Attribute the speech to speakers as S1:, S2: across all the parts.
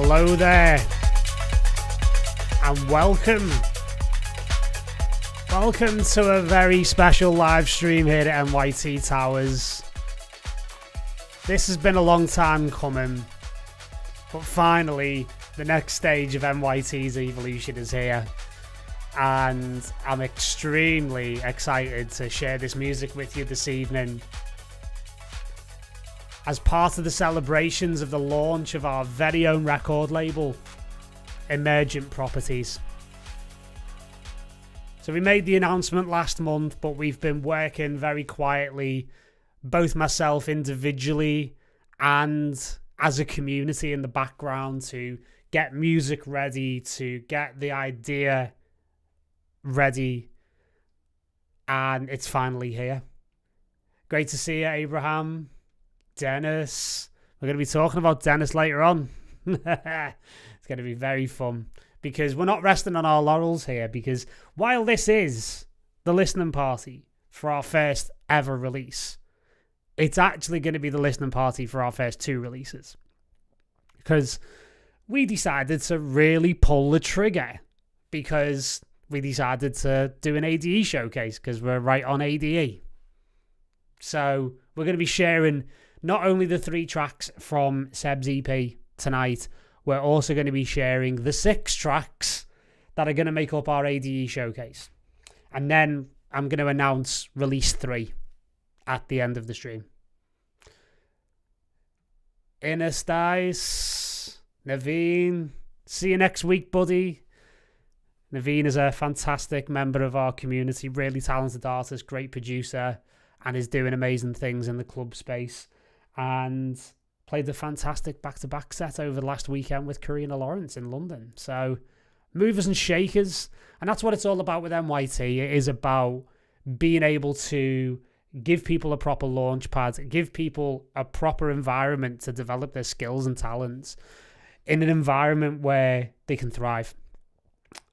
S1: Hello there, and welcome to a very special live stream here at NYT Towers. This has been a long time coming, but finally the next stage of NYT's evolution is here, and I'm extremely excited to share this music with you this evening as part of the celebrations of the launch of our very own record label, Emergent Properties. So we made the announcement last month, but we've been working very quietly, both myself individually and as a community in the background, to get music ready, to get the idea ready, and it's finally here. Great to see you, Abraham. Dennis. We're going to be talking about Dennis later on. It's going to be very fun because we're not resting on our laurels here, because while this is the listening party for our first ever release, it's actually going to be the listening party for our first two releases, because we decided to really pull the trigger, because we decided to do an ADE showcase because we're right on ADE. So we're going to be sharing not only the 3 tracks from Seb's EP tonight, we're also going to be sharing the 6 tracks that are going to make up our ADE showcase. And then I'm going to announce release 3 at the end of the stream. Ines Dice, Naveen, see you next week, buddy. Naveen is a fantastic member of our community, really talented artist, great producer, and is doing amazing things in the club space. And played a fantastic back-to-back set over the last weekend with Karina Lawrence in London. So, movers and shakers. And that's what it's all about with NYT. It is about being able to give people a proper launch pad, give people a proper environment to develop their skills and talents in an environment where they can thrive.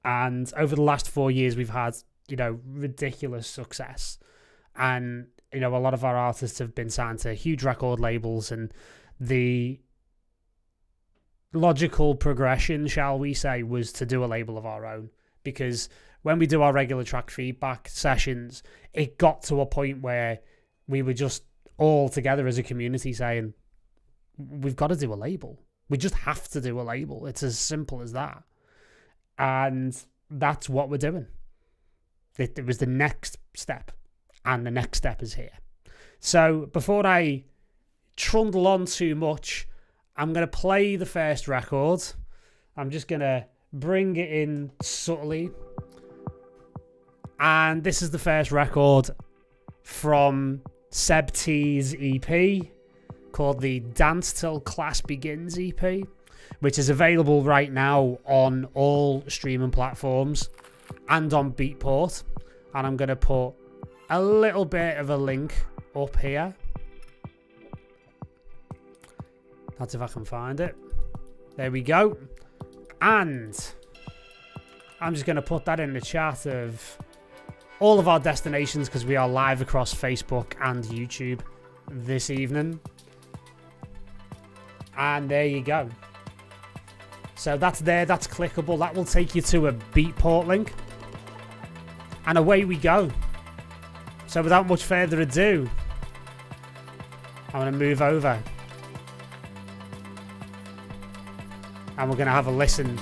S1: And over the last 4 years, we've had, ridiculous success. And a lot of our artists have been signed to huge record labels, and the logical progression, shall we say, was to do a label of our own. Because when we do our regular track feedback sessions, it got to a point where we were just all together as a community saying, we've got to do a label. We just have to do a label. It's as simple as that. And that's what we're doing. It was the next step. And the next step is here. So before I trundle on too much, I'm going to play the first record. I'm just going to bring it in subtly. And this is the first record from Seb T's EP called the Dance Till Class Begins EP, which is available right now on all streaming platforms and on Beatport. And I'm going to put a little bit of a link up here. That's if I can find it. There we go. And I'm just going to put that in the chat of all of our destinations, because we are live across Facebook and YouTube this evening. And there you go. So that's there. That's clickable. That will take you to a Beatport link. And away we go. So without much further ado, I'm going to move over. And we're going to have a listen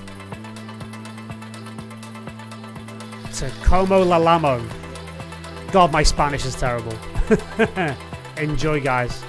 S1: to Como La Lamo. God, my Spanish is terrible. Enjoy, guys.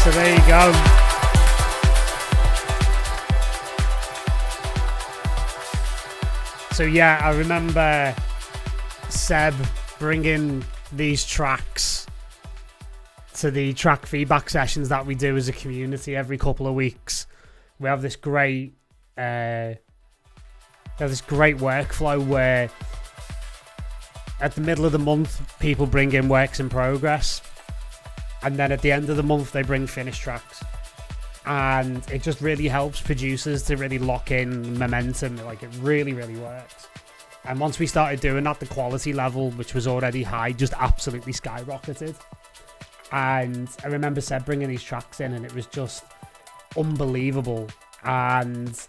S1: So there you go. So yeah, I remember Seb bringing these tracks to the track feedback sessions that we do as a community every couple of weeks. We have this great workflow where at the middle of the month people bring in works in progress, and then at the end of the month they bring finished tracks, and it just really helps producers to really lock in momentum. Like, it really works. And once we started doing that, the quality level, which was already high, just absolutely skyrocketed. And I remember Seb bringing these tracks in, and it was just unbelievable. And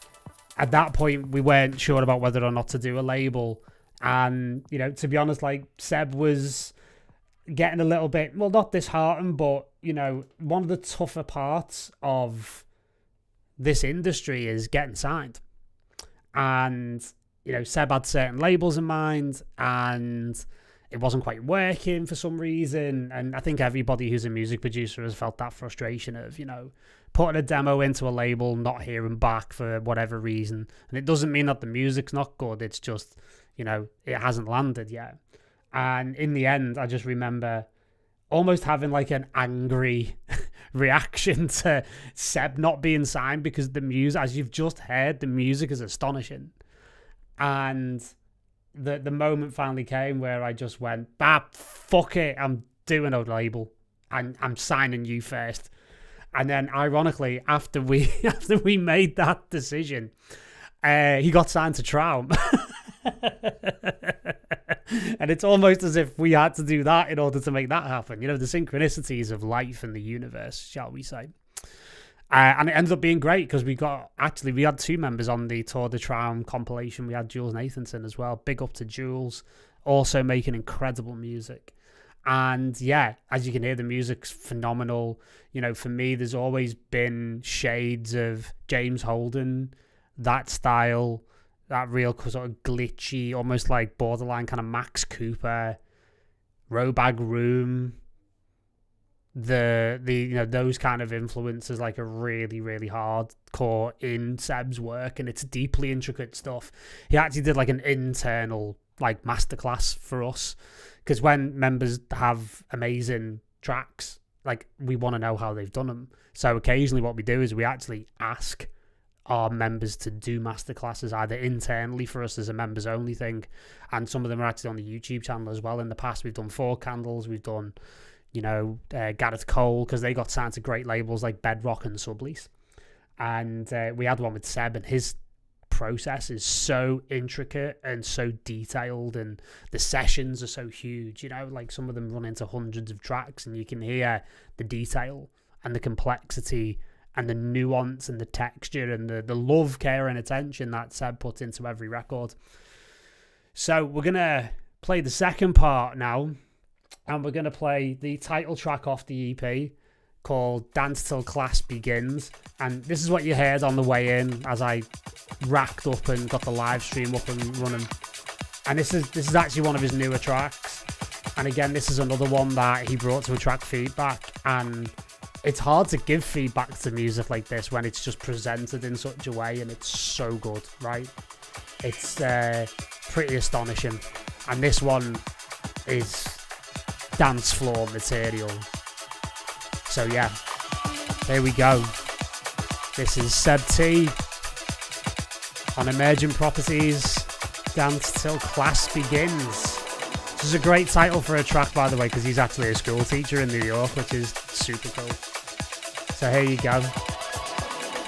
S1: at that point we weren't sure about whether or not to do a label. And, you know, to be honest, like, Seb was getting a little bit, well, not disheartened, but, you know, one of the tougher parts of this industry is getting signed. And, you know, Seb had certain labels in mind, and it wasn't quite working for some reason. And I think everybody who's a music producer has felt that frustration of, you know, putting a demo into a label, not hearing back for whatever reason. And it doesn't mean that the music's not good. It's just, you know, it hasn't landed yet. And in the end, I just remember almost having like an angry reaction to Seb not being signed, because the music, as you've just heard, the music is astonishing. And the moment finally came where I just went, fuck it, I'm doing a label, and I'm signing you first. And then ironically, after we made that decision, he got signed to Traum. And it's almost as if we had to do that in order to make that happen. You know, the synchronicities of life and the universe, shall we say. And it ended up being great, because we had two members on the Tour de Traum compilation. We had Jules Nathanson as well. Big up to Jules, also making incredible music. And yeah, as you can hear, the music's phenomenal. You know, for me, there's always been shades of James Holden, that style, that real sort of glitchy, almost like borderline kind of Max Cooper, Robag Room. The you know, those kind of influences like are really hardcore in Seb's work, and it's deeply intricate stuff. He actually did like an internal like masterclass for us, because when members have amazing tracks, like, we want to know how they've done them. So occasionally what we do is we actually ask our members to do masterclasses either internally for us as a members only thing, and some of them are actually on the YouTube channel as well. In the past we've done Four Candles, we've done, you know, Gareth Cole, because they got signed to great labels like Bedrock and Sublease. And we had one with Seb, and his process is so intricate and so detailed, and the sessions are so huge. You know, like, some of them run into hundreds of tracks, and you can hear the detail and the complexity and the nuance and the texture and the love, care and attention that Seb puts into every record. So we're going to play the second part now, and we're going to play the title track off the EP called Dance Till Class Begins. And this is what you heard on the way in as I racked up and got the live stream up and running. And this is actually one of his newer tracks. And again, this is another one that he brought to a track feedback. And it's hard to give feedback to music like this when it's just presented in such a way, and it's so good, right? It's pretty astonishing. And this one is dance floor material. So yeah, there we go. This is Seb T on Emergent Properties, Dance Till Class Begins. This is a great title for a track, by the way, because he's actually a school teacher in New York, which is super cool. So here you go.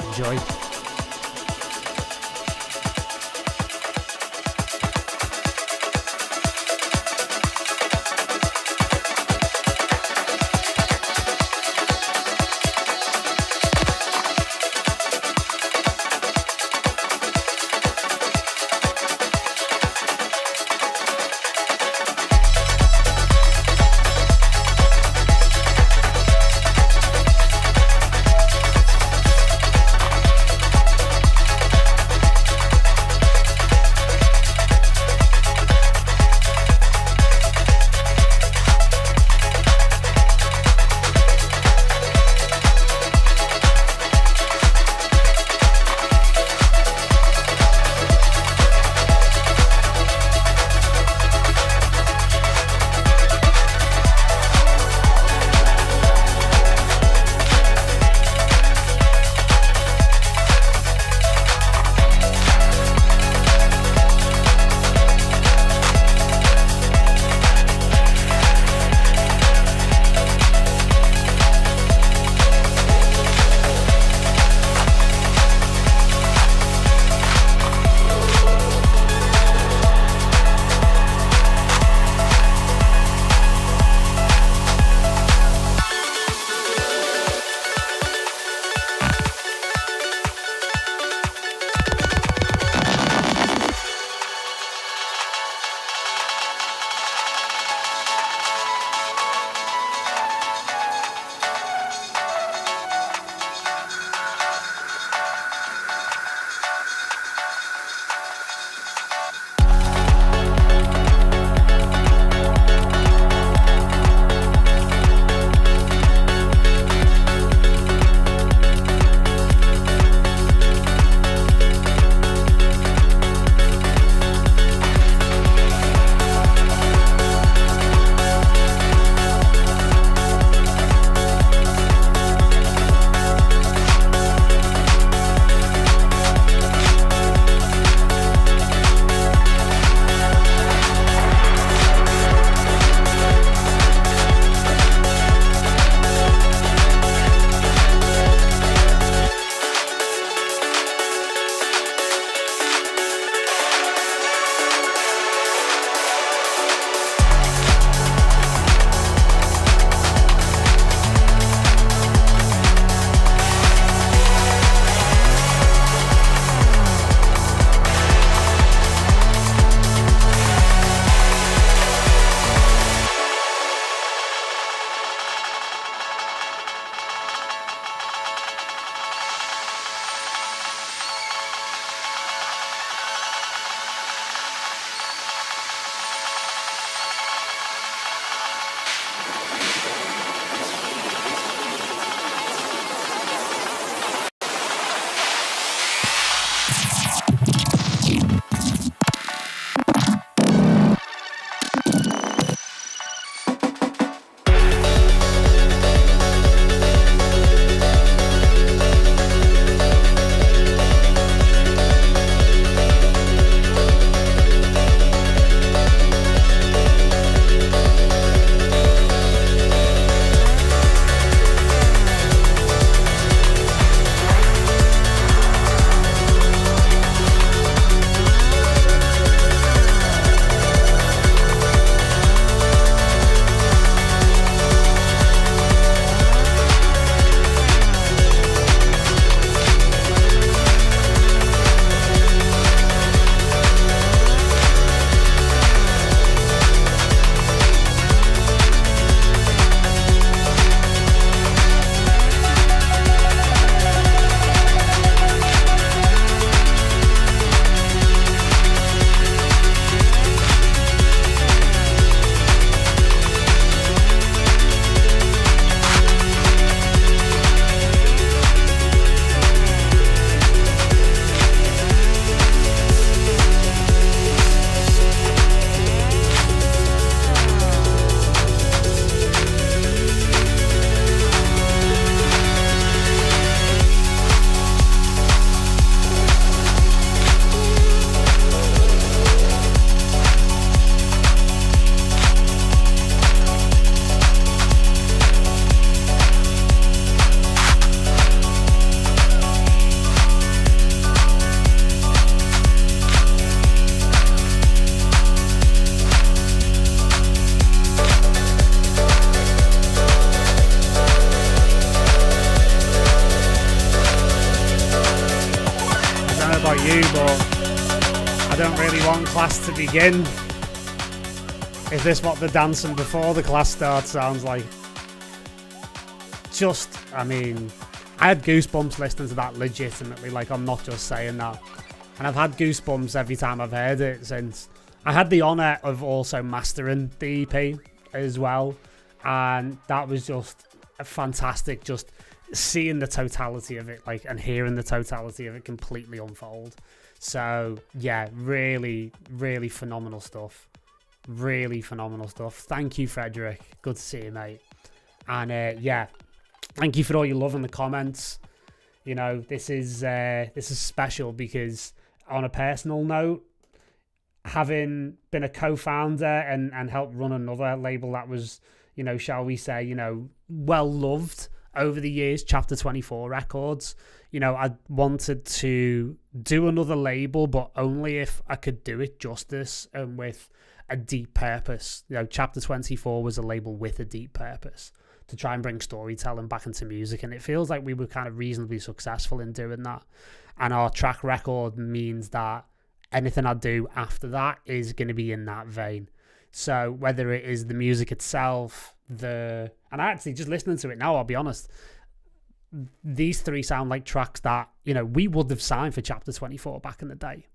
S1: Enjoy. about you, but I don't really want class to begin. Is this what the dancing before the class starts sounds like? I had goosebumps listening to that legitimately, like I'm not just saying that. And I've had goosebumps every time I've heard it since. I had the honour of also mastering the EP as well, and that was just fantastic, just seeing the totality of it, like, and hearing the totality of it completely unfold. So yeah, really, really phenomenal stuff. Really phenomenal stuff. Thank you, Frederick. Good to see you, mate. And yeah, thank you for all your love in the comments. You know, this is special because on a personal note, having been a co-founder and helped run another label that was, you know, shall we say, you know, well loved over the years, Chapter 24 Records, you know, I wanted to do another label, but only if I could do it justice and with a deep purpose. You know, Chapter 24 was a label with a deep purpose to try and bring storytelling back into music, and it feels like we were kind of reasonably successful in doing that. And our track record means that anything I do after that is going to be in that vein. So whether it is the music itself, and actually just listening to it now, I'll be honest, these three sound like tracks that, you know, we would have signed for Chapter 24 back in the day.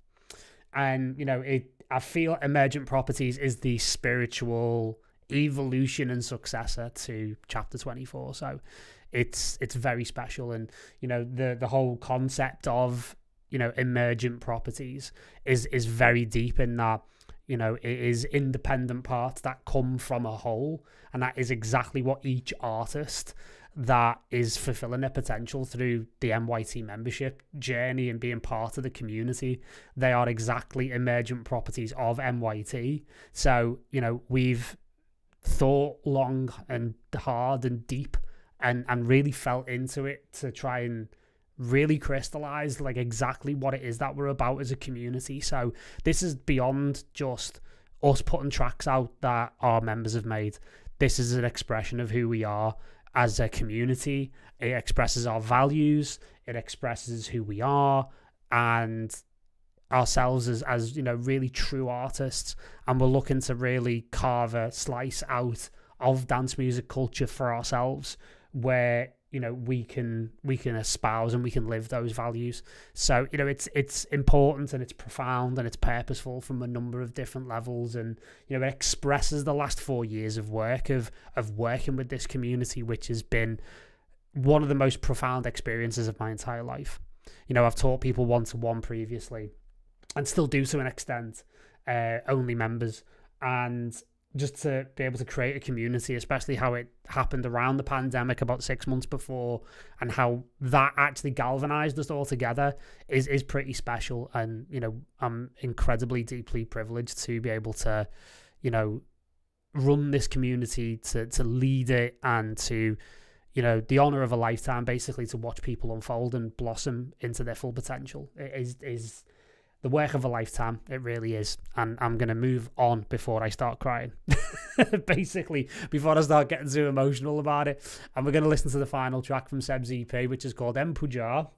S1: And, you know, I feel Emergent Properties is the spiritual evolution and successor to Chapter 24. So it's very special. And, you know, the whole concept of, you know, Emergent Properties is very deep in that, you know, it is independent parts that come from a whole, and that is exactly what each artist that is fulfilling their potential through the MYT membership journey and being part of the community, they are exactly emergent properties of MYT. So, you know, we've thought long and hard and deep and really felt into it to try and really crystallize like exactly what it is that we're about as a community. So this is beyond just us putting tracks out that our members have made. This is an expression of who we are as a community. It expresses our values, it expresses who we are and ourselves as you know, really true artists. And we're looking to really carve a slice out of dance music culture for ourselves where, you know, we can espouse and we can live those values. So, you know, it's important and it's profound and it's purposeful from a number of different levels. And, you know, it expresses the last 4 years of work of working with this community, which has been one of the most profound experiences of my entire life. You know, I've taught people one-to-one previously and still do to an extent, only members. And just to be able to create a community, especially how it happened around the pandemic about 6 months before, and how that actually galvanized us all together is pretty special. And, you know, I'm incredibly deeply privileged to be able to, you know, run this community, to lead it, and to, you know, the honor of a lifetime, basically, to watch people unfold and blossom into their full potential. It is the work of a lifetime. It really is. And I'm going to move on before I start crying. Basically, before I start getting too emotional about it. And we're going to listen to the final track from Seb's EP, which is called Empujar.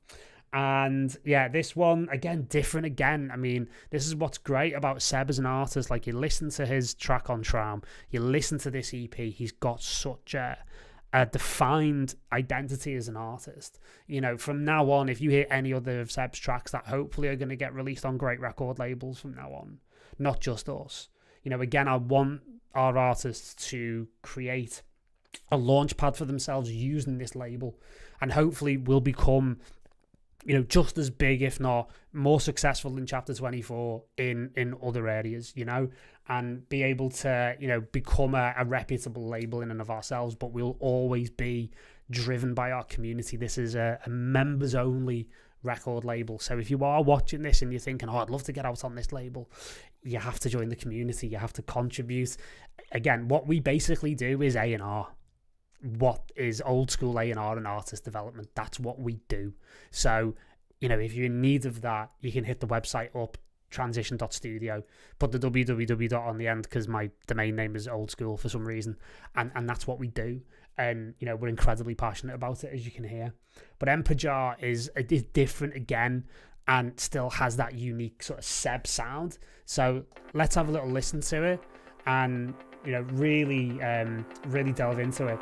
S1: And yeah, this one, again, different again. I mean, this is what's great about Seb as an artist. Like, you listen to his track on Traum, you listen to this EP, he's got such a defined identity as an artist. You know, from now on, if you hear any other of Seb's tracks that hopefully are going to get released on great record labels from now on, not just us. You know, again, I want our artists to create a launch pad for themselves using this label, and hopefully will become, you know, just as big, if not more successful than Chapter 24 in other areas, you know, and be able to, you know, become a reputable label in and of ourselves. But we'll always be driven by our community. This is a members only record label. So if you are watching this and you're thinking, oh, I'd love to get out on this label, you have to join the community. You have to contribute. Again, what we basically do is A&R. What is old school A&R and artist development. That's what we do. So, you know, if you're in need of that, you can hit the website up, transition.studio, put the www on the end because my domain name is old school for some reason, and that's what we do. And, you know, we're incredibly passionate about it, as you can hear. But Empujar is different again. and still has that unique sort of Seb sound. So let's have a little listen to it and, you know, really delve into it.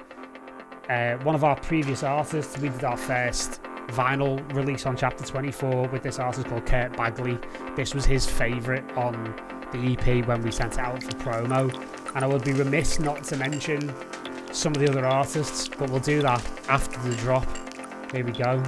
S1: One of our previous artists, we did our first vinyl release on Chapter 24 with this artist called Kurt Bagley. This was his favourite on the EP when we sent it out for promo, and I would be remiss not to mention some of the other artists, but we'll do that after the drop. Here we go.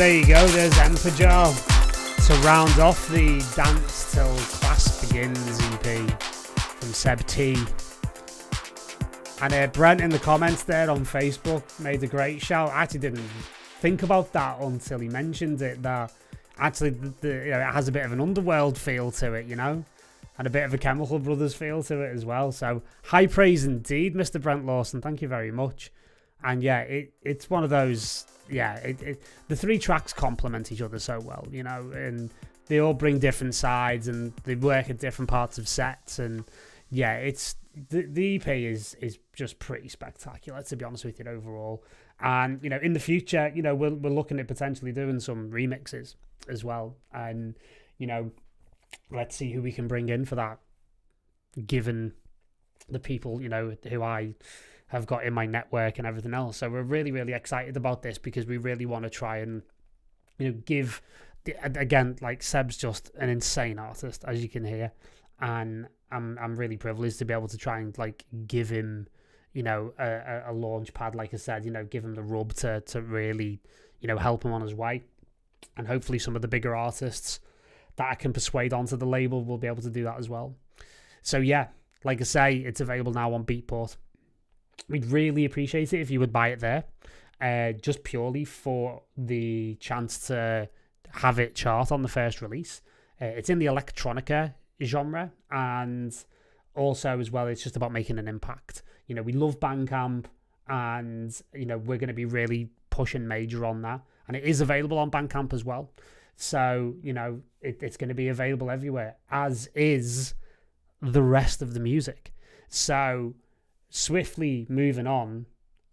S1: there you go, there's Emperjar to round off the Dance Till Class Begins EP from Seb T. And Brent in the comments there on Facebook made a great shout. I actually didn't think about that until he mentioned it, that actually it has a bit of an underworld feel to it, and a bit of a Chemical Brothers feel to it as well. So high praise indeed, Mr. Brent Lawson. Thank you very much. And yeah, it's one of those, the three tracks complement each other so well, and they all bring different sides and they work at different parts of sets. And yeah, it's the EP is just pretty spectacular, to be honest with you, overall. And in the future, we're looking at potentially doing some remixes as well. And let's see who we can bring in for that, given the people who I have got in my network and everything else. So we're really, really excited about this, because we really want to try and give again, like, Seb's just an insane artist, as you can hear, and I'm really privileged to be able to try and give him a launch pad, like I said, give him the rub to really help him on his way. And hopefully some of the bigger artists that I can persuade onto the label will be able to do that as well. So yeah, like I say, it's available now on Beatport. We'd really appreciate it if you would buy it there, just purely for the chance to have it chart on the first release. It's in the electronica genre, and also as well, it's just about making an impact. We love Bandcamp, and we're going to be really pushing major on that, and it is available on Bandcamp as well. So it's going to be available everywhere, as is the rest of the music. So swiftly moving on,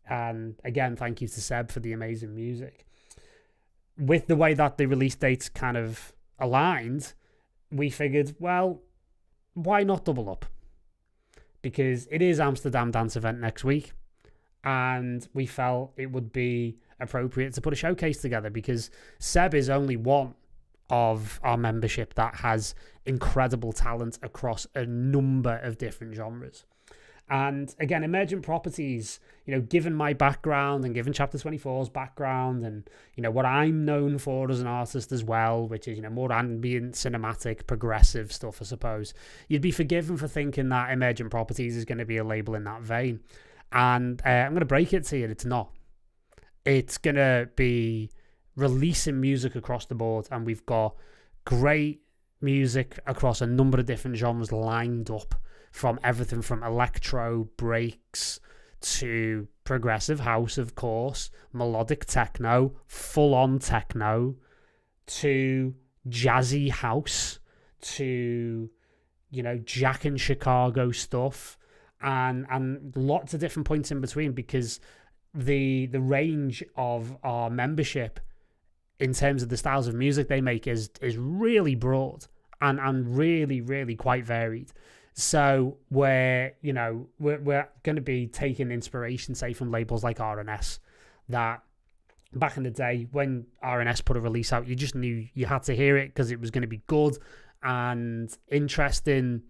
S1: and again, thank you to Seb for the amazing music. With the way that the release dates kind of aligned, we figured, well, why not double up? Because it is Amsterdam Dance Event next week, and we felt it would be appropriate to put a showcase together, because Seb is only one of our membership that has incredible talent across a number of different genres. And again, Emergent Properties, given my background and given Chapter 24's background and, what I'm known for as an artist as well, which is, more ambient, cinematic, progressive stuff, I suppose, you'd be forgiven for thinking that Emergent Properties is going to be a label in that vein. And I'm going to break it to you, it's not. It's going to be releasing music across the board, and we've got great music across a number of different genres lined up, from everything from electro, breaks, to progressive house, of course, melodic techno, full-on techno, to jazzy house, to, Jack in Chicago stuff, and lots of different points in between, because the range of our membership in terms of the styles of music they make is really broad and really, really quite varied. So we're going to be taking inspiration, say, from labels like R&S, that back in the day when R&S put a release out, you just knew you had to hear it because it was going to be good and interesting,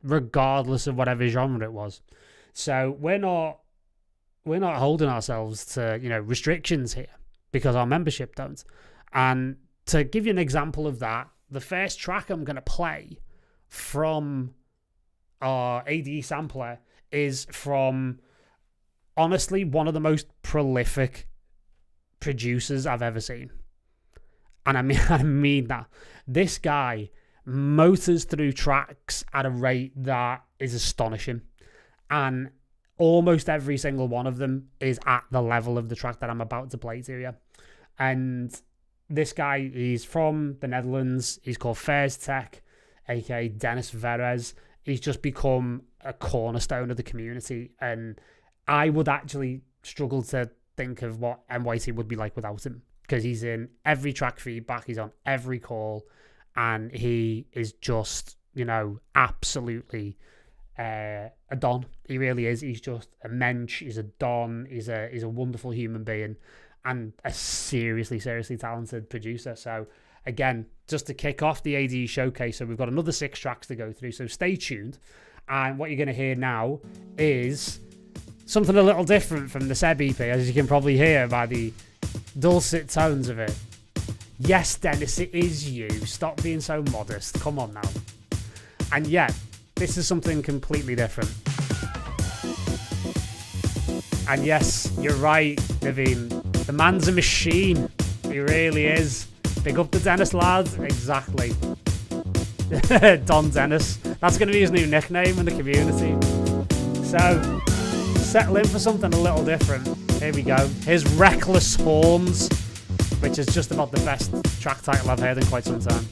S1: regardless of whatever genre it was. So we're not holding ourselves to restrictions here, because our membership don't. And to give you an example of that, the first track I'm going to play from our ADE sampler is from, honestly, one of the most prolific producers I've ever seen. And I mean that. This guy motors through tracks at a rate that is astonishing. And almost every single one of them is at the level of the track that I'm about to play to you. And this guy, he's from the Netherlands. He's called Fairs Tech, aka Dennis Verez. He's just become a cornerstone of the community, and I would actually struggle to think of what NYC would be like without him, because he's in every track feedback, he's on every call, and he is just, absolutely a don. He really is. He's just a mensch. He's a don. He's a wonderful human being, and a seriously talented producer. So again, just to kick off the ADE showcase, so we've got another 6 tracks to go through, so stay tuned. And what you're going to hear now is something a little different from the Seb EP, as you can probably hear by the dulcet tones of it. Yes, Dennis, it is you. Stop being so modest. Come on now. And yeah, this is something completely different. And yes, you're right, Naveen. The man's a machine. He really is. Big up the Dennis lads. Exactly. Don Dennis. That's going to be his new nickname in the community. So, settle in for something a little different. Here we go. Here's Reckless Horns, which is just about the best track title I've heard in quite some time.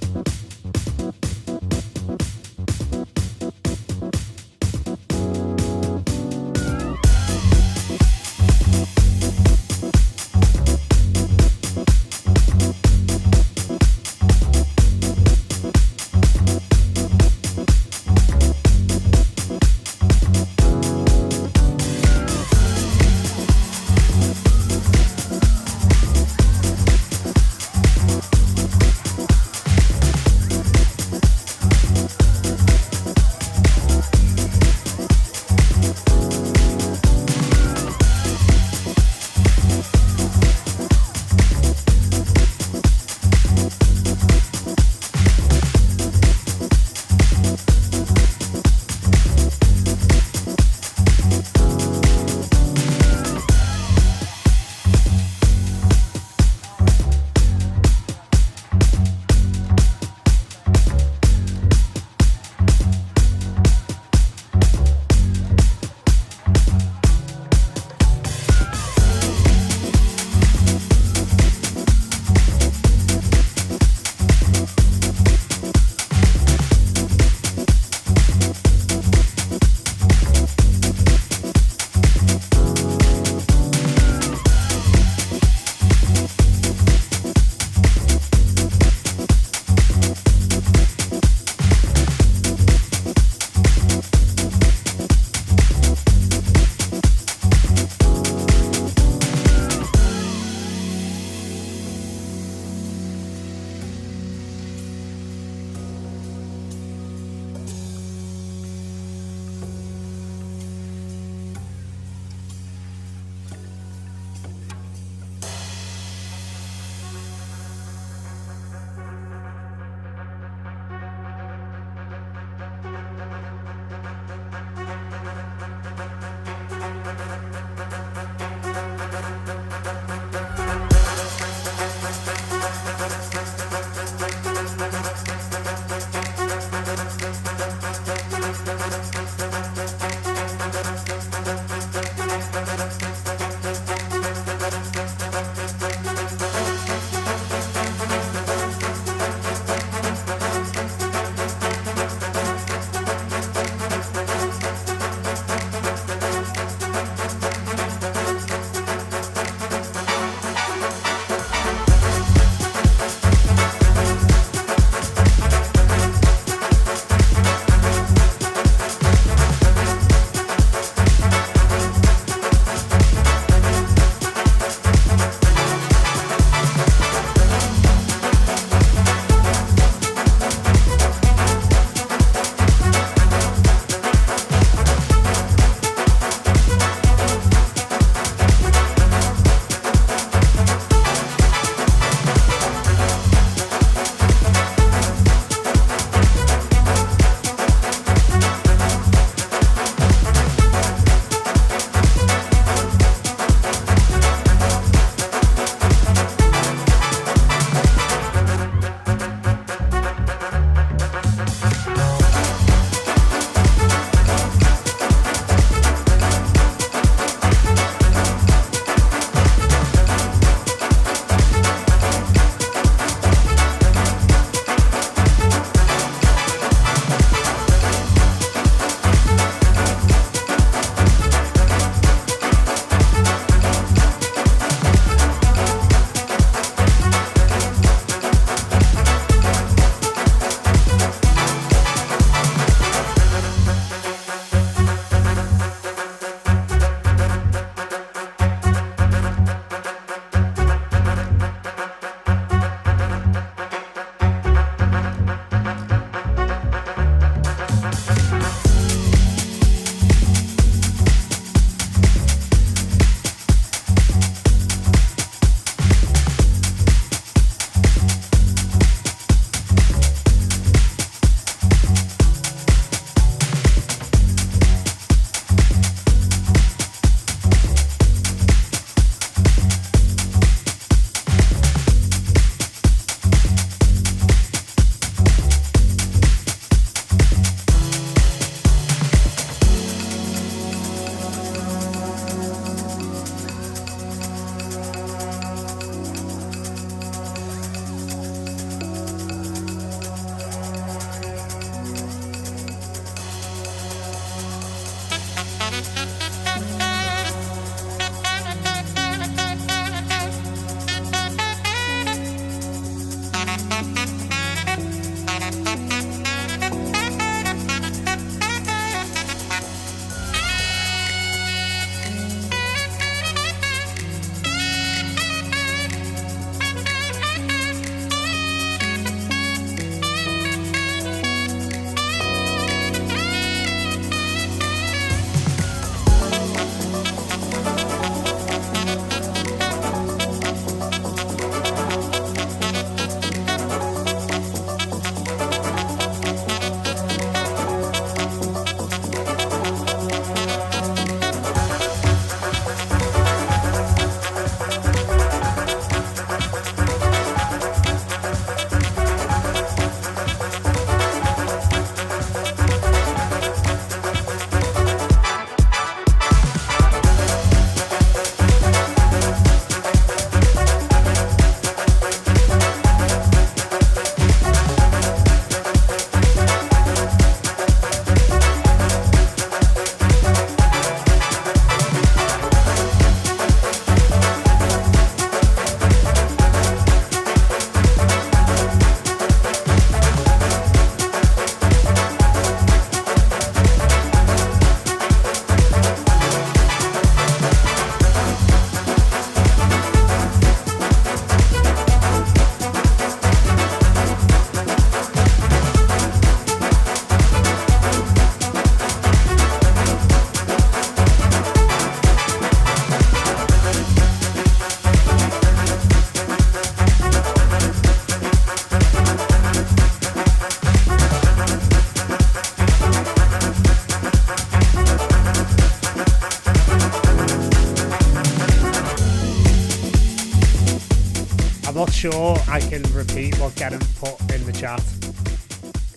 S1: I'm not sure I can repeat what Gedden put in the chat,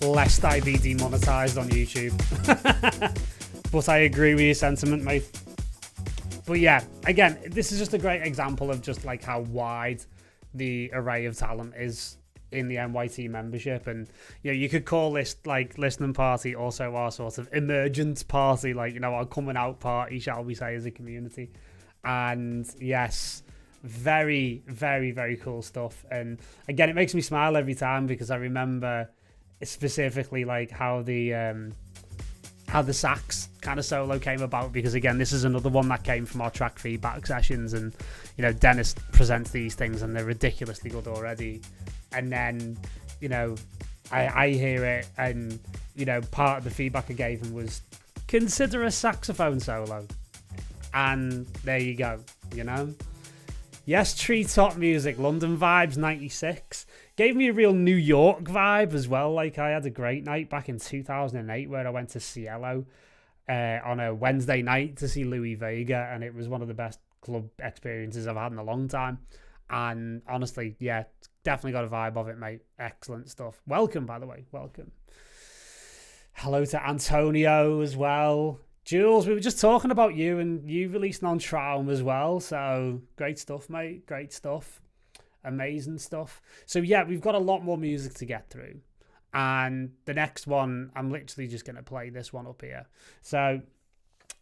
S1: lest I be demonetized on YouTube. But I agree with your sentiment, mate. But yeah, again, this is just a great example of just like how wide the array of talent is in the NYT membership. And you know, you could call this like listening party also our sort of emergent party, like, you know, our coming out party, shall we say, as a community. And yes, very, very, very cool stuff. And again, it makes me smile every time because I remember specifically like how the sax kind of solo came about, because again, this is another one that came from our track feedback sessions. And you know, Dennis presents these things and they're ridiculously good already, and then, you know, I hear it, and you know, part of the feedback I gave him was consider a saxophone solo, and there you go, you know. Yes, Treetop Music, London Vibes 96. Gave me a real New York vibe as well. Like, I had a great night back in 2008 where I went to Cielo on a Wednesday night to see Louis Vega, and it was one of the best club experiences I've had in a long time. And honestly, yeah, definitely got a vibe of it, mate. Excellent stuff. Welcome, by the way. Welcome. Hello to Antonio as well. Jules, we were just talking about you, and you releasing on Traum as well. So great stuff, mate. Great stuff. Amazing stuff. So yeah, we've got a lot more music to get through. And the next one, I'm literally just going to play this one up here. So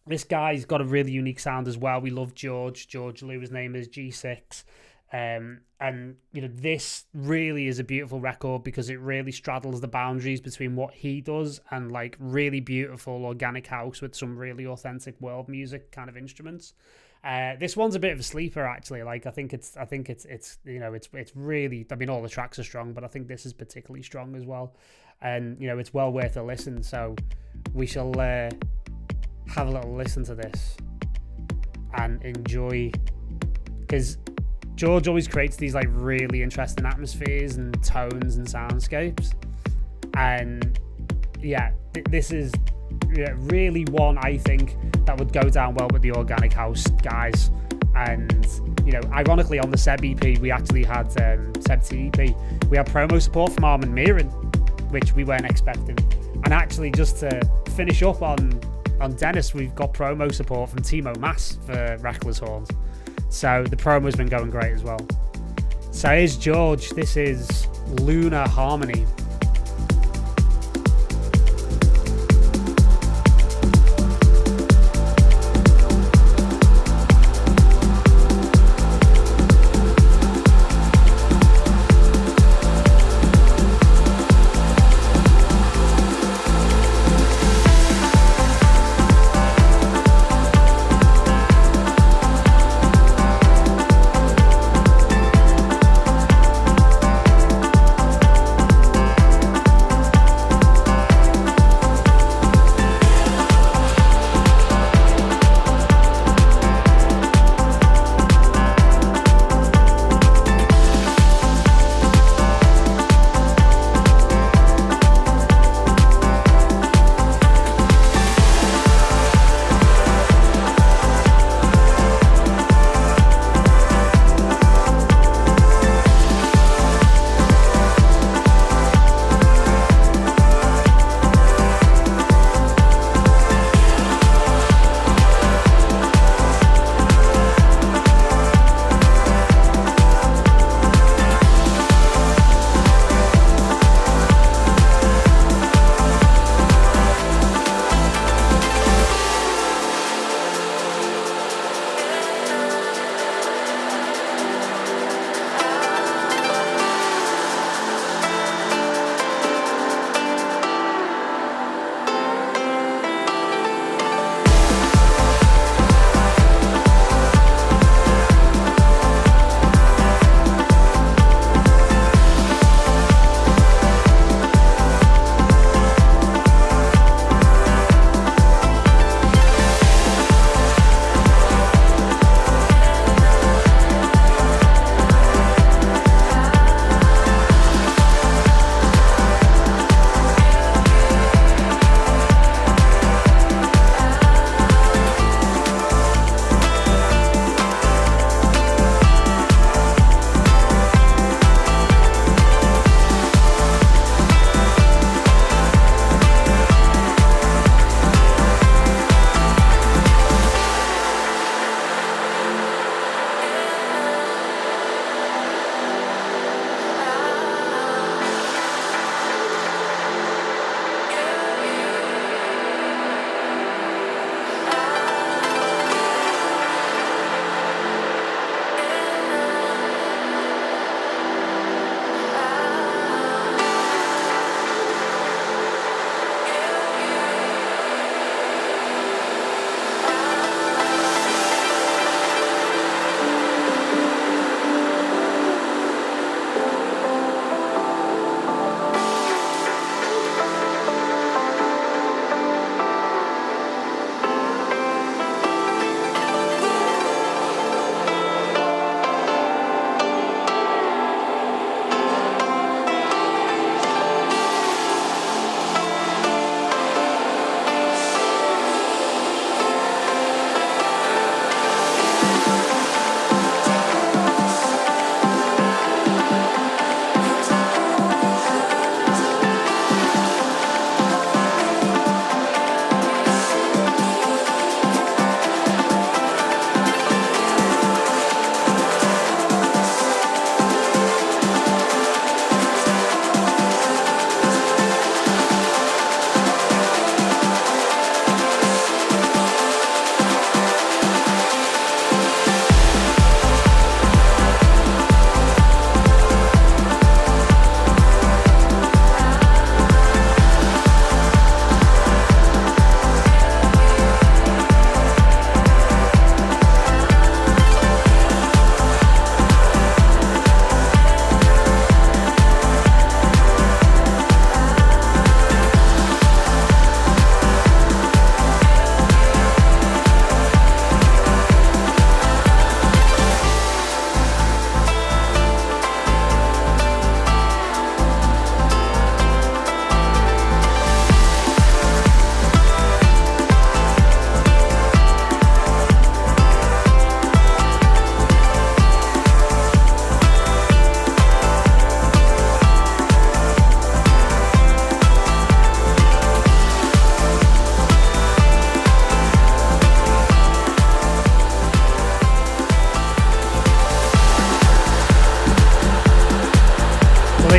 S1: this guy's got a really unique sound as well. We love George Lou, his name is G6. And you know, this really is a beautiful record because it really straddles the boundaries between what he does and like really beautiful organic house with some really authentic world music kind of instruments. This one's a bit of a sleeper, actually. Like, I think it's you know, it's really, I mean, all the tracks are strong, but I think this is particularly strong as well. And you know, it's well worth a listen. So we shall have a little listen to this and enjoy, because George always creates these like really interesting atmospheres and tones and soundscapes. And yeah, this is really one, I think, that would go down well with the organic house guys. And you know, ironically, on the Seb EP, we actually had Seb T EP, we had promo support from Armin Mirren, which we weren't expecting. And actually, just to finish up on Dennis, we've got promo support from Timo Maas for Reckless Horns. So the promo's been going great as well. So here's George. This is Lunar Harmony.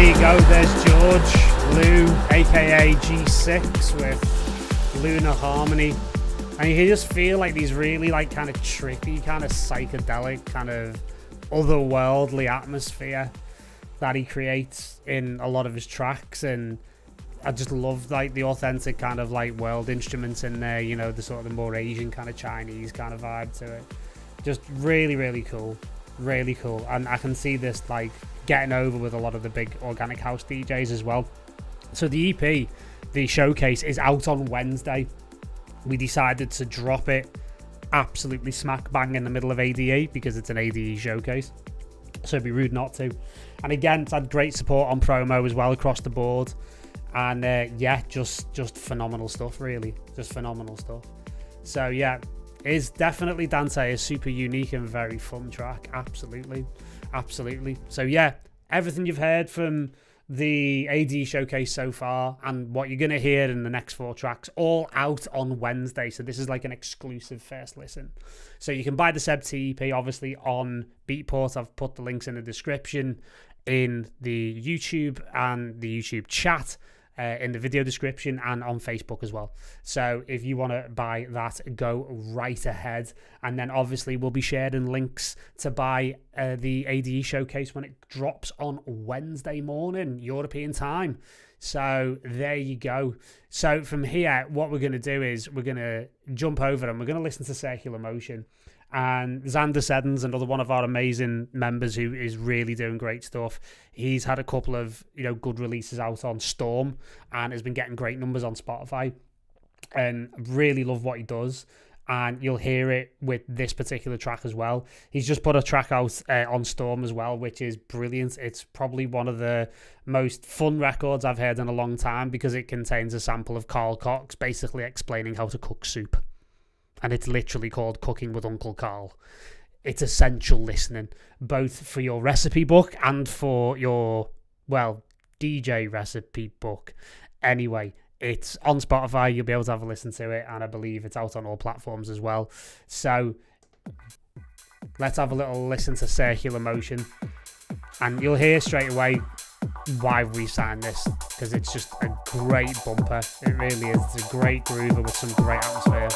S1: you go, there's George Lou, aka G6, with Lunar Harmony. And you can just feel like these really like kind of trippy, kind of psychedelic, kind of otherworldly atmosphere that he creates in a lot of his tracks. And I just love like the authentic kind of like world instruments in there, you know, the sort of the more Asian kind of Chinese kind of vibe to it. Just really, really cool. Really cool. And I can see this like getting over with a lot of the big organic house DJs as well. So the EP, the showcase, is out on Wednesday. We decided to drop it absolutely smack bang in the middle of ADE because it's an ADE showcase. So it'd be rude not to. And again, it's had great support on promo as well across the board. And yeah, just phenomenal stuff, really. Just phenomenal stuff. So yeah, is definitely Dante a super unique and very fun track. Absolutely. Absolutely. So yeah, everything you've heard from the AD showcase so far and what you're going to hear in the next 4 tracks, all out on Wednesday. So this is like an exclusive first listen. So you can buy the Seb T EP obviously on Beatport. I've put the links in the description, in the YouTube and the YouTube chat, in the video description, and on Facebook as well. So if you want to buy that, go right ahead. And then obviously we'll be sharing links to buy the ADE showcase when it drops on Wednesday morning, European time. So there you go. So from here, what we're going to do is we're going to jump over and we're going to listen to Circular Motion. And Xander Seddons, another one of our amazing members who is really doing great stuff. He's had a couple of, you know, good releases out on Storm and has been getting great numbers on Spotify. And really love what he does. And you'll hear it with this particular track as well. He's just put a track out on Storm as well, which is brilliant. It's probably one of the most fun records I've heard in a long time because it contains a sample of Carl Cox basically explaining how to cook soup. And it's literally called Cooking with Uncle Carl. It's essential listening, both for your recipe book and for your, well, DJ recipe book. Anyway, it's on Spotify. You'll be able to have a listen to it, and I believe it's out on all platforms as well. So let's have a little listen to Circular Motion, and you'll hear straight away why we signed this, because it's just a great bumper. It really is. It's a great groover with some great atmosphere.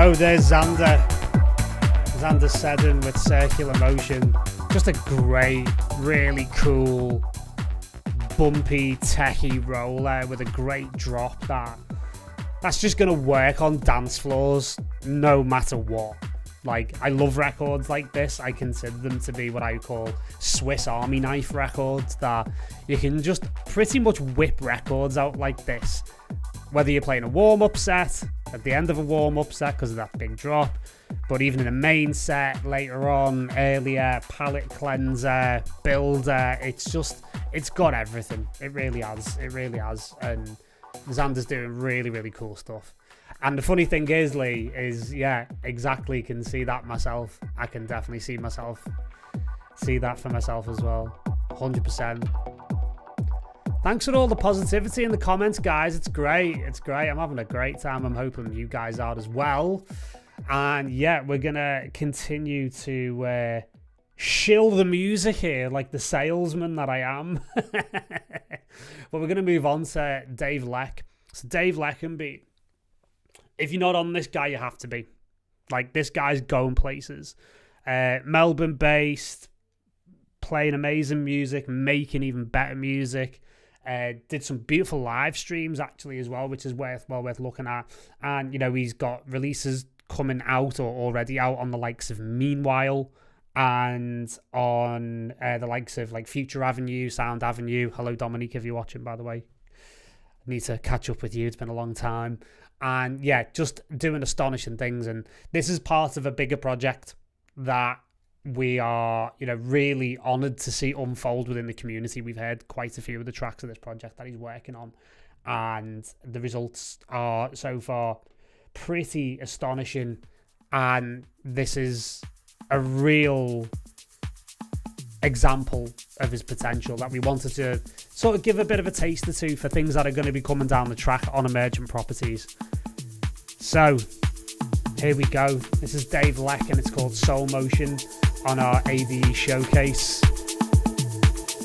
S1: go, there's Xander. Xander Seddon with Circular Motion. Just a great, really cool, bumpy, techie roller with a great drop that's just going to work on dance floors no matter what. Like, I love records like this. I consider them to be what I call Swiss Army knife records, that you can just pretty much whip records out like this. Whether you're playing a warm-up set, at the end of a warm-up set because of that big drop, but even in a main set, later on, earlier, palette cleanser, builder, it's got everything. It really has. And Xander's doing really, really cool stuff. And the funny thing is, Lee, yeah, exactly, can see that myself. I can definitely see that for myself as well. 100%. Thanks for all the positivity in the comments, guys. It's great. I'm having a great time. I'm hoping you guys are as well. And yeah, we're going to continue to shill the music here like the salesman that I am. But we're going to move on to Dave Leck. So Dave Leckenby, if you're not on this guy, you have to be. Like, this guy's going places. Melbourne-based, playing amazing music, making even better music. Did some beautiful live streams, actually, as well, which is worth looking at. And, you know, he's got releases coming out or already out on the likes of Meanwhile and on the likes of, like, Future Avenue, Sound Avenue. Hello, Dominique, if you're watching, by the way. I need to catch up with you. It's been a long time. And yeah, just doing astonishing things. And this is part of a bigger project that we are, you know, really honoured to see unfold within the community. We've heard quite a few of the tracks of this project that he's working on, and the results are so far pretty astonishing. And this is a real example of his potential that we wanted to sort of give a bit of a taster to for things that are going to be coming down the track on Emergent Properties. So here we go. This is Dave Leck and it's called Soul Motion on our ADE showcase.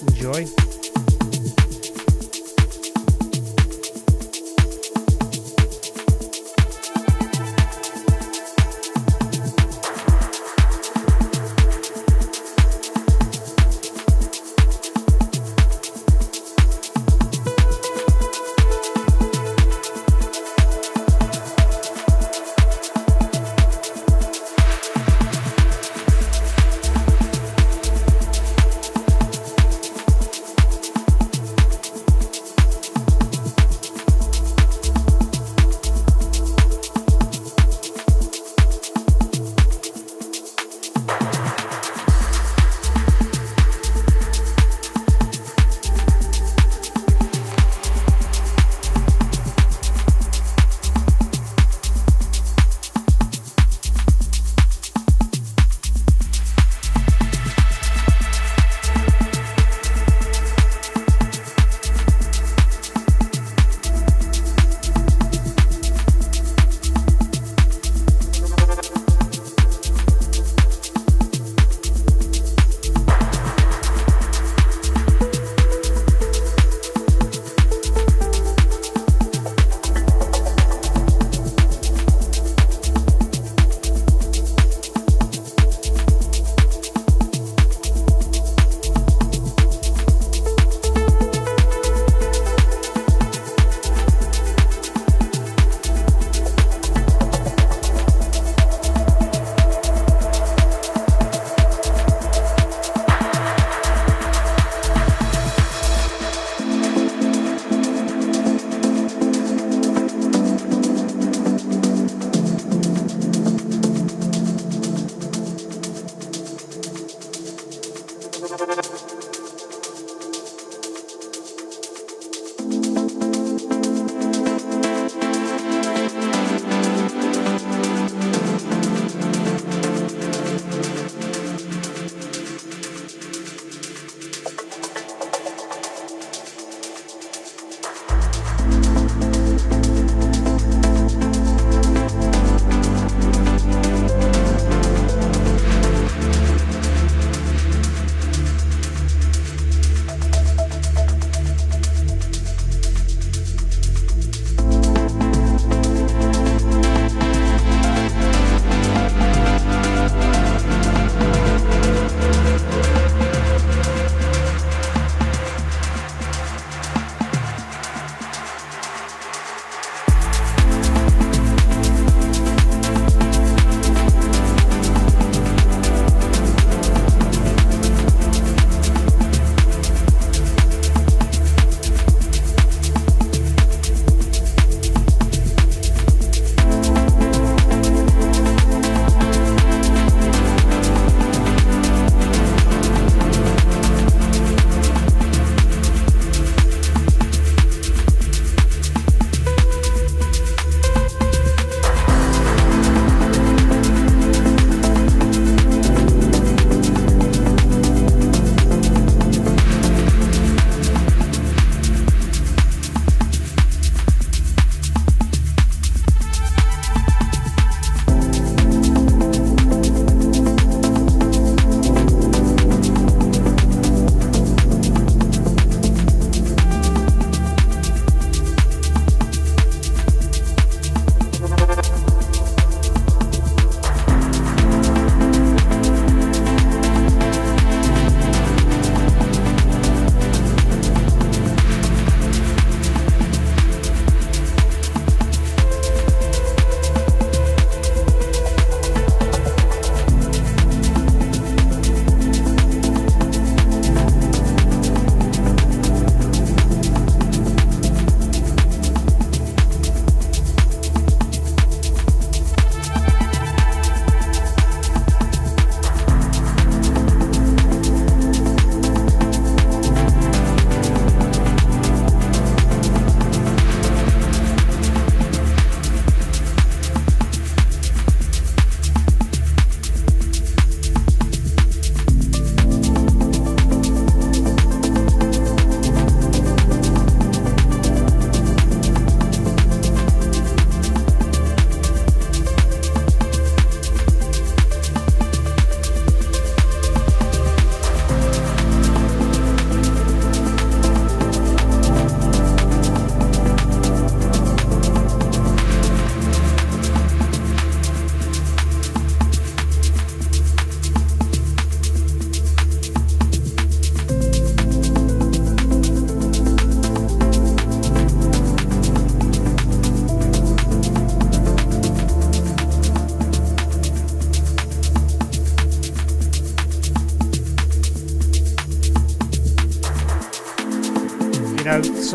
S1: Enjoy.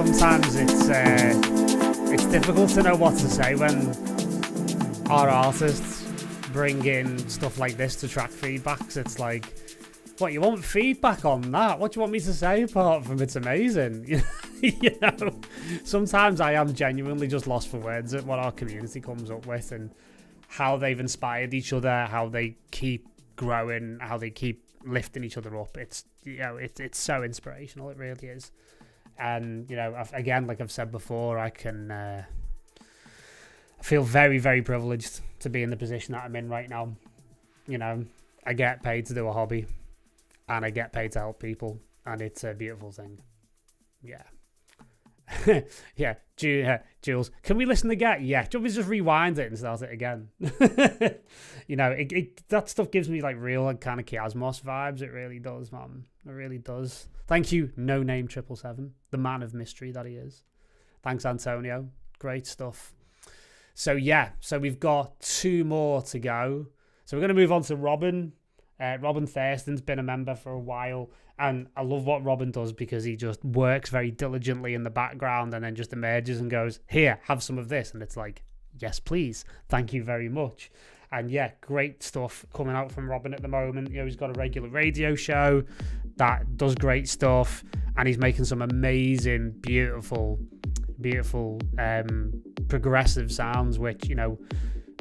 S1: sometimes it's difficult to know what to say when our artists bring in stuff like this to track feedbacks. It's like, what, you want feedback on that? What do you want me to say apart from it's amazing? You know, sometimes I am genuinely just lost for words at what our community comes up with and how they've inspired each other, how they keep growing, how they keep lifting each other up. It's, you know, it's so inspirational. It really is. And, you know, again, like I've said before, I feel very, very privileged to be in the position that I'm in right now. You know, I get paid to do a hobby and I get paid to help people, and it's a beautiful thing. Yeah. Yeah, Jules, can we listen again? Yeah, do you want me to just rewind it and start it again? You know, that stuff gives me like real kind of Chiasmos vibes. It really does, man. It really does. Thank you, No Name 777, the man of mystery that he is. Thanks, Antonio. Great stuff. So yeah, so we've got 2 more to go. So we're going to move on to Robin. Robin Thurston's been a member for a while, and I love what Robin does because he just works very diligently in the background and then just emerges and goes, here, have some of this. And it's like, yes, please. Thank you very much. And yeah, great stuff coming out from Robin at the moment. You know, he's got a regular radio show that does great stuff, and he's making some amazing, beautiful progressive sounds, which, you know,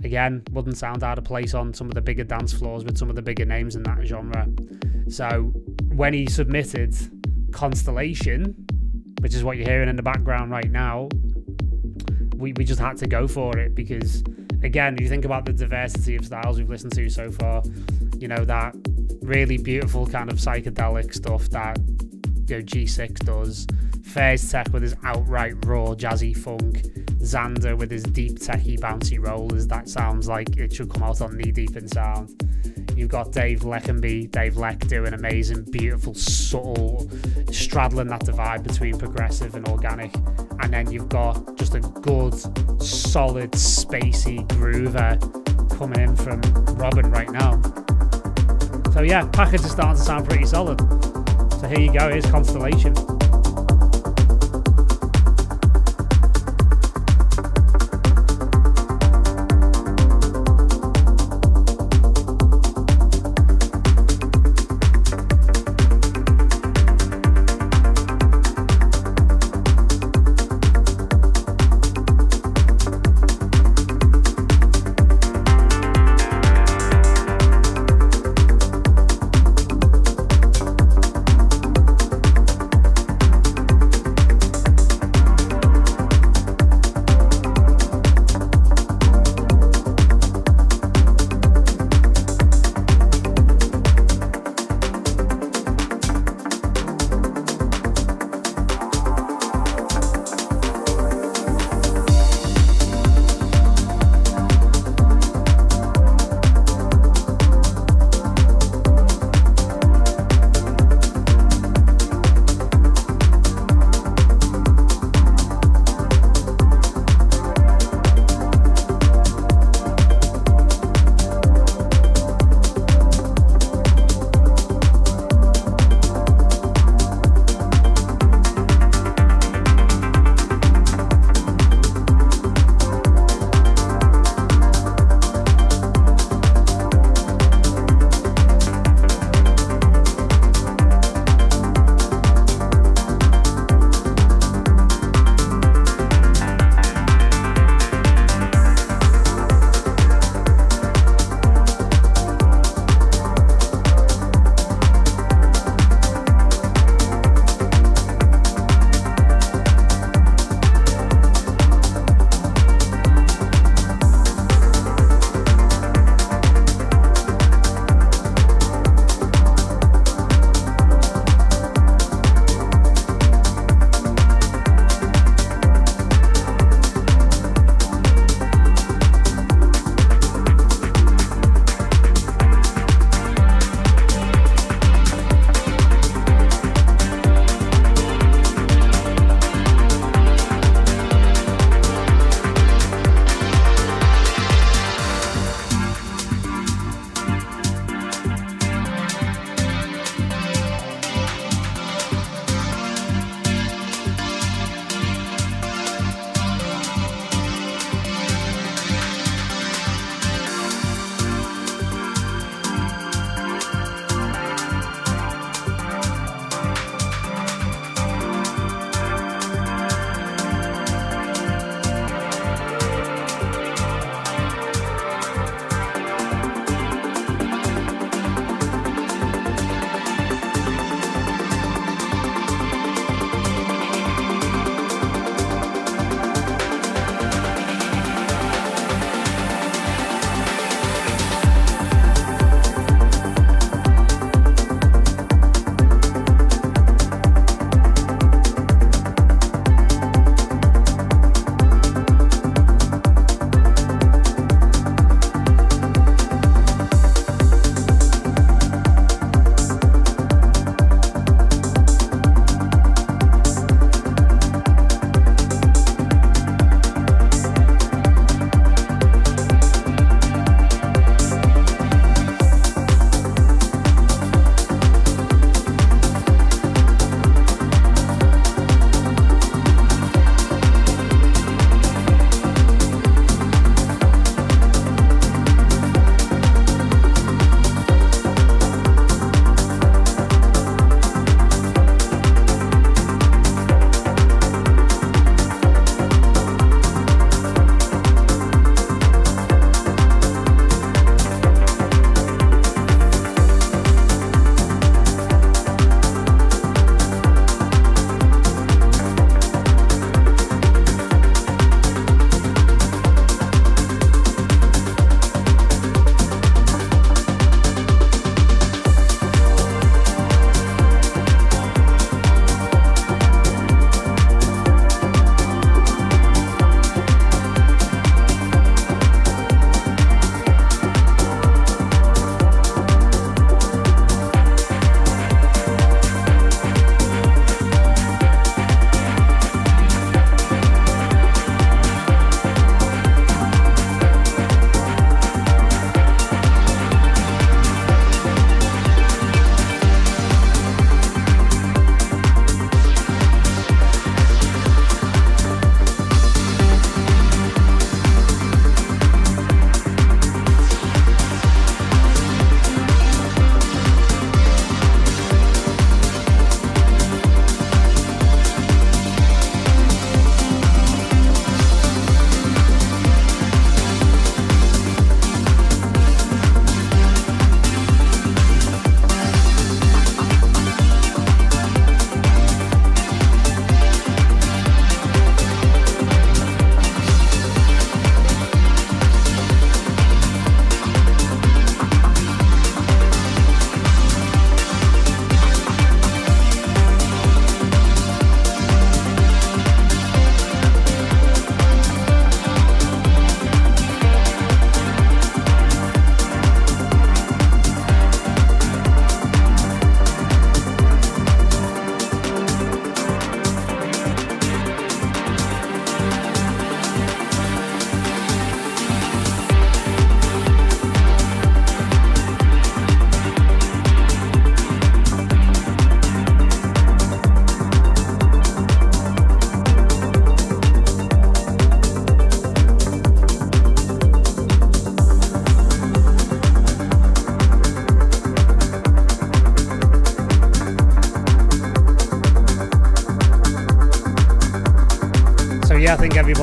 S1: again, wouldn't sound out of place on some of the bigger dance floors with some of the bigger names in that genre. So when he submitted Constellation, which is what you're hearing in the background right now, we just had to go for it because, again, if you think about the diversity of styles we've listened to so far, you know, that really beautiful kind of psychedelic stuff that, you know, G6 does, Fairs Tech with his outright raw jazzy funk, Xander with his deep techie bouncy rollers that sounds like it should come out on Knee Deep in Sound. You've got Dave Leck doing amazing, beautiful, subtle, straddling that divide between progressive and organic. And then you've got just a good, solid, spacey groover coming in from Robin right now. So yeah, package is starting to sound pretty solid. So here you go, here's Constellation.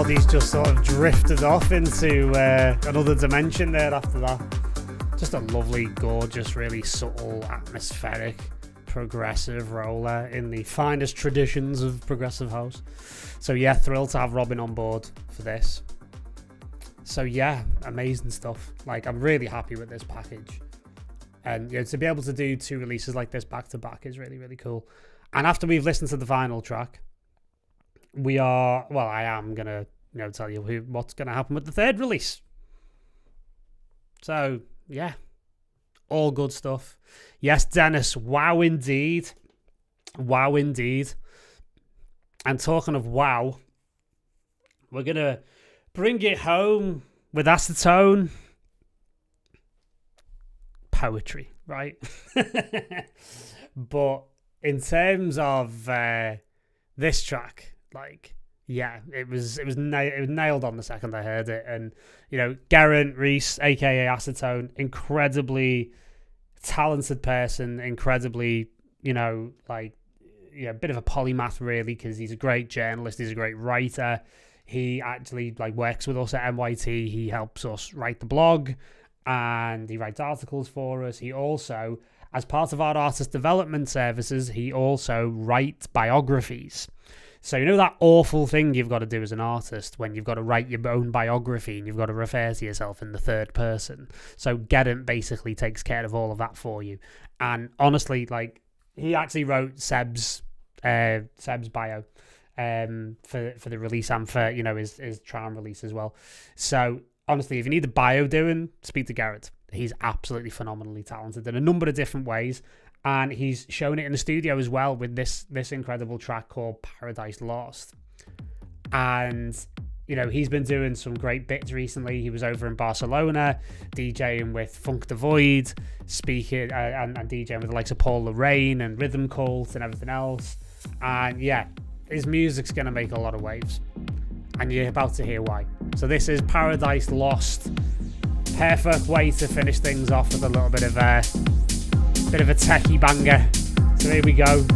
S1: body's just sort of drifted off into another dimension there after that. Just a lovely, gorgeous, really subtle, atmospheric, progressive roller in the finest traditions of progressive house. So yeah, thrilled to have Robin on board for this. So yeah, amazing stuff. Like, I'm really happy with this package. And you know, to be able to do 2 releases like this back to back is really, really cool. And after we've listened to the final track, I am gonna, tell you what's gonna happen with the 3rd release. So yeah, all good stuff. Yes, Dennis, wow indeed. Wow indeed. And talking of wow, we're gonna bring it home with acetone. Poetry, right? But in terms of this track, like, yeah, it was nailed on the second I heard it. And Geraint Reese, aka Acetone, incredibly talented person, incredibly a bit of a polymath really, because he's a great journalist, he's a great writer. He actually works with us at NYT. He helps us write the blog, and he writes articles for us. He also, as part of our artist development services, he also writes biographies. So that awful thing you've got to do as an artist when you've got to write your own biography and you've got to refer to yourself in the 3rd person. So Geraint basically takes care of all of that for you. And honestly, he actually wrote Seb's bio for the release and for his Tron release as well. So honestly, if you need a bio doing, speak to Geraint. He's absolutely phenomenally talented in a number of different ways. And he's shown it in the studio as well with this incredible track called Paradise Lost. And, he's been doing some great bits recently. He was over in Barcelona, DJing with Funk the Void, speaking and DJing with the likes of Paul Lorraine and Rhythm Cult and everything else. And yeah, his music's going to make a lot of waves. And you're about to hear why. So this is Paradise Lost. Perfect way to finish things off with a little bit of a techie banger. So here we go.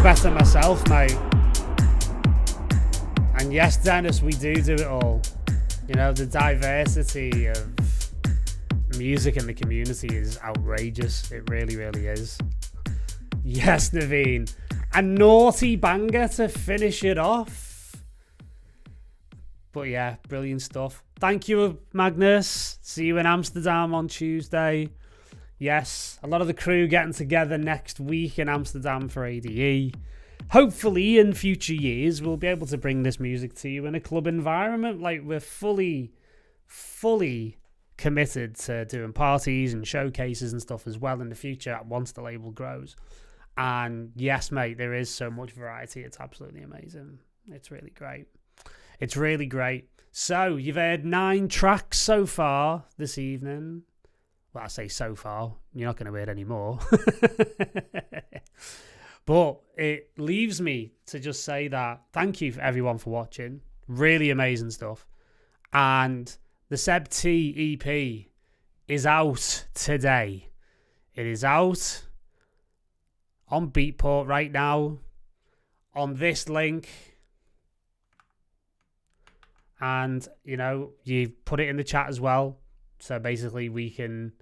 S1: Better myself, mate. And yes, Dennis, we do it all. You know, the diversity of music in the community is outrageous. It really, really is. Yes, Naveen. A naughty banger to finish it off. But yeah, brilliant stuff. Thank you, Magnus. See you in Amsterdam on Tuesday. Yes, a lot of the crew getting together next week in Amsterdam for ADE. Hopefully, in future years, we'll be able to bring this music to you in a club environment. Like, we're fully committed to doing parties and showcases and stuff as well in the future once the label grows. And yes, mate, there is so much variety. It's absolutely amazing. It's really great. It's really great. So, you've heard 9 tracks so far this evening. Well, I say so far. You're not going to hear any more. But it leaves me to just say that thank you for everyone for watching. Really amazing stuff. And the Seb T EP is out today. It is out on Beatport right now on this link. And, you know, you put it in the chat as well. So basically we can,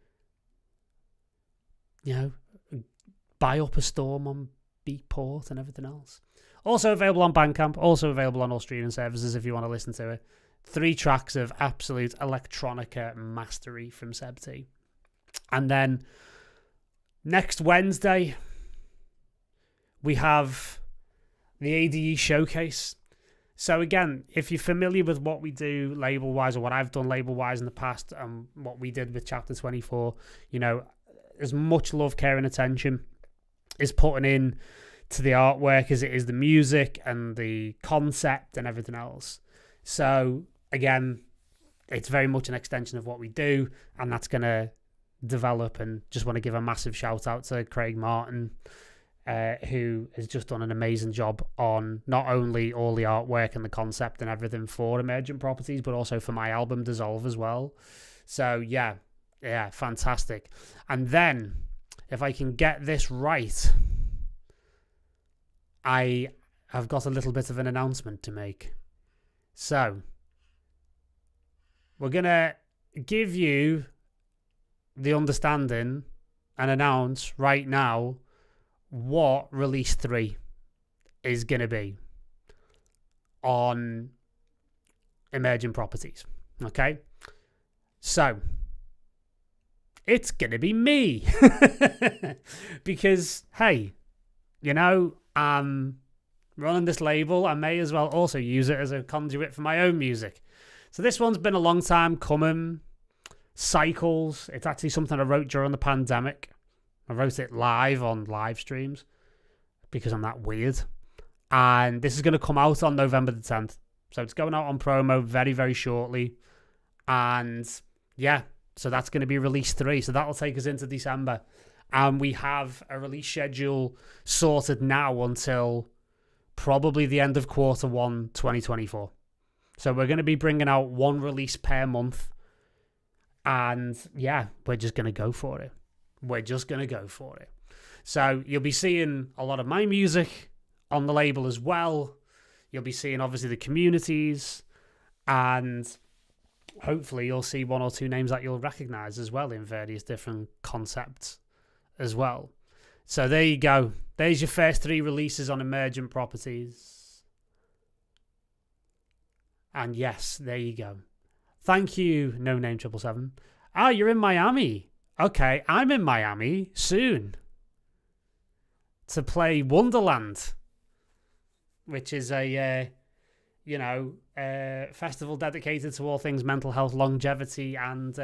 S1: you know, buy up a storm on Beatport and everything else. Also available on Bandcamp, also available on all streaming services if you want to listen to it. 3 tracks of absolute electronica mastery from Seb T. And then next Wednesday, we have the ADE Showcase. So again, if you're familiar with what we do label-wise, or what I've done label-wise in the past, and what we did with Chapter 24, you know, as much love, care, and attention is putting in to the artwork as it is the music and the concept and everything else. So again, it's very much an extension of what we do, and that's going to develop. And just want to give a massive shout out to Craig Martin, who has just done an amazing job on not only all the artwork and the concept and everything for Emergent Properties, but also for my album Dissolve as well. So yeah, fantastic. And then, if I can get this right, I have got a little bit of an announcement to make. So, we're going to give you the understanding and announce right now what Release 3 is going to be on Emergent Properties. Okay? So, it's going to be me. Because, hey, you know, I'm running this label. I may as well also use it as a conduit for my own music. So this one's been a long time coming. Cycles. It's actually something I wrote during the pandemic. I wrote it live on live streams because I'm that weird. And this is going to come out on November the 10th. So it's going out on promo very, very shortly. And yeah, so that's going to be Release 3. So that'll take us into December. And we have a release schedule sorted now until probably the end of Q1 2024. So we're going to be bringing out 1 release per month. And yeah, we're just going to go for it. So you'll be seeing a lot of my music on the label as well. You'll be seeing, obviously, the communities. And hopefully you'll see 1 or 2 names that you'll recognize as well in various different concepts as well. So there you go. There's your first 3 releases on Emergent Properties. And yes, there you go. Thank you, No Name 777. Ah, you're in Miami. Okay, I'm in Miami soon to play Wonderland, which is a festival dedicated to all things mental health, longevity, and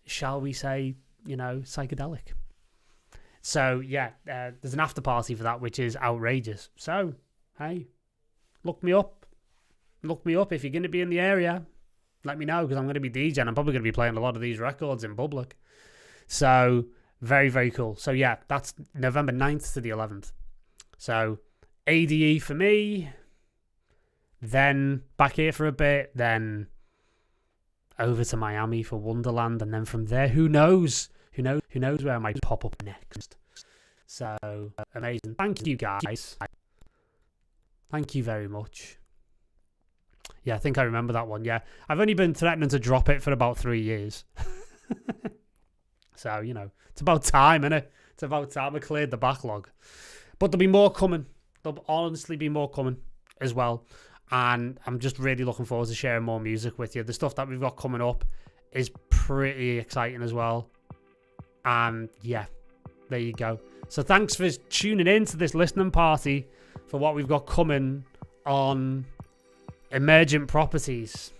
S1: shall we say, psychedelic. So yeah, there's an after party for that, which is outrageous. So hey, look me up if you're going to be in the area. Let me know, because I'm going to be DJing. I'm probably going to be playing a lot of these records in public. So very, very cool. So yeah, that's November 9th to the 11th. So ADE for me, then back here for a bit, then over to Miami for Wonderland, and then from there, who knows where I might pop up next. So amazing. Thank you guys. Thank you very much. Yeah, I think I remember that one. Yeah, I've only been threatening to drop it for about 3 years. So, it's about time, innit? It's about time I cleared the backlog. But there'll be more coming. There'll honestly be more coming as well. And I'm just really looking forward to sharing more music with you. The stuff that we've got coming up is pretty exciting as well. And yeah, there you go. So thanks for tuning in to this listening party for what we've got coming on Emergent Properties.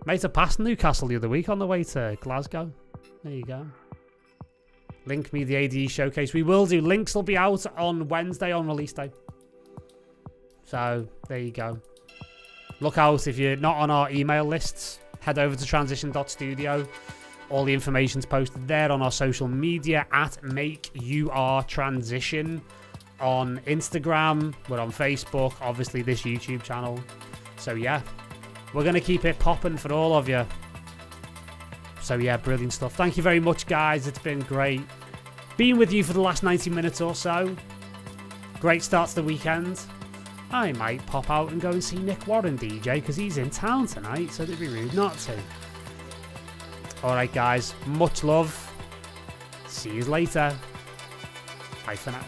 S1: Mate, I passed Newcastle the other week on the way to Glasgow. There you go. Link me the ADE showcase. We will do. Links will be out on Wednesday on release day. So there you go. Look out if you're not on our email lists. Head over to transition.studio. All the information's posted there on our social media at MakeURTransition. On Instagram, we're on Facebook, obviously this YouTube channel. So yeah, we're going to keep it popping for all of you. So yeah, brilliant stuff. Thank you very much, guys. It's been great being with you for the last 90 minutes or so. Great start to the weekend. I might pop out and go and see Nick Warren DJ because he's in town tonight, so it'd be rude not to. Alright guys, much love. See you later. Bye for now.